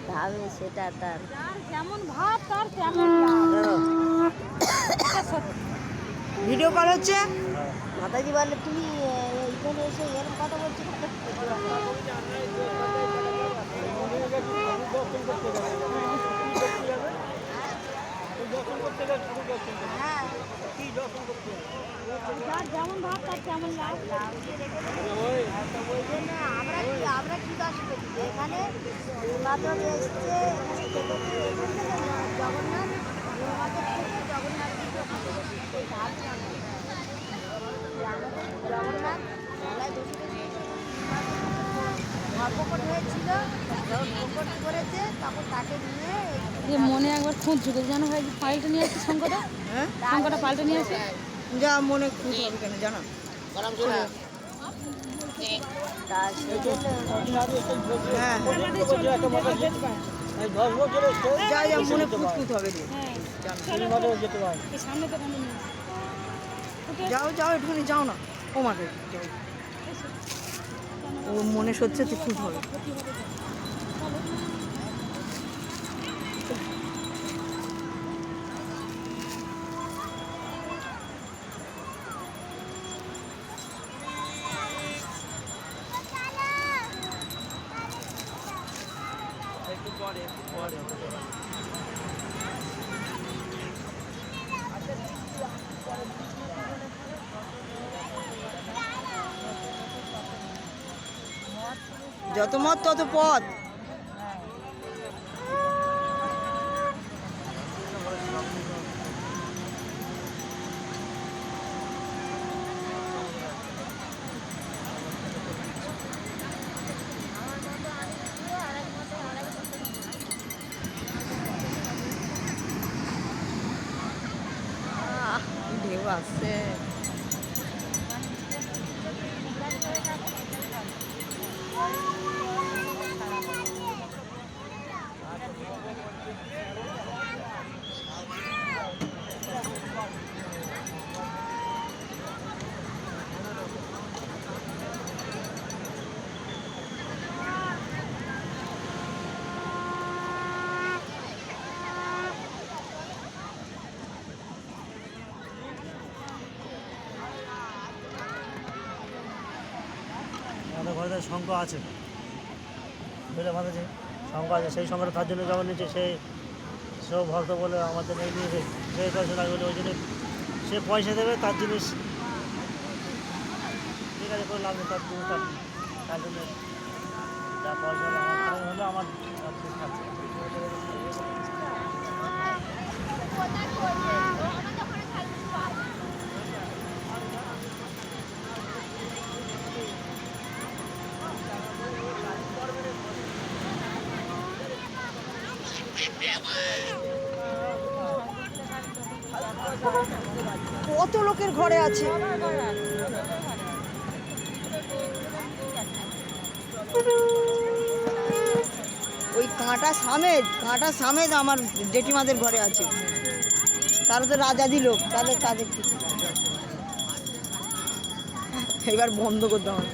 ভাবে সেটা তার যেমন ভাব তার তেমন ভিডিও কল হচ্ছে। মাতাজি বলে তুমি এইখানে এসে এরকম কথা বলছো হ্যাঁ যেমন ভাব তার তেমন লাভ। ওই জন্য আমরা কি দর্শন করছি এখানে মাধব এসছে জগন্নাথ থেকে জগন্নাথ জগন্নাথ মেলায় বসে প্রকট হয়েছিল, যখন প্রকট করেছে তখন তাকে নিয়ে মনে একবার খুঁজ ঝুঁকে যেন ভাই পাল্টে নিয়ে আসছে শঙ্কটা। হ্যাঁ শঙ্কটা পাল্টে নিয়ে আসে যা মনে খুব হবে কেন জানো। তার হ্যাঁ যা যা মনে খুঁত হবে রে। সামনে তো যাও যাও একটুখানি যাও না ও মাকে যাও। ও মনে সচ্ছে তুই খুঁত হবে। যত মত তত পথ। ঢেউ আসছে। আমাদের ঘরে শঙ্খ আছে, বুঝলে বাঁধেছে শঙ্খ আছে, সেই শঙ্কটা তার জন্য যেমন নিচ্ছে সেই সব ভক্ত বলে আমাদের এই নিয়ে সেই পয়সা লাগবে ওই জন্য সে পয়সা দেবে তার জিনিস ঠিক আছে করে লাভ নেই, তার জিনিস তার জন্য যা পয়সা হলো আমার খাচ্ছে। কত লোকের ঘরে আছে। ওই কাঁটা সামেত আমার জেঠিমাদের ঘরে আছে। তারা তো রাজাদি লোক, তাহলে তাদের এবার বন্ধ করতে হবে।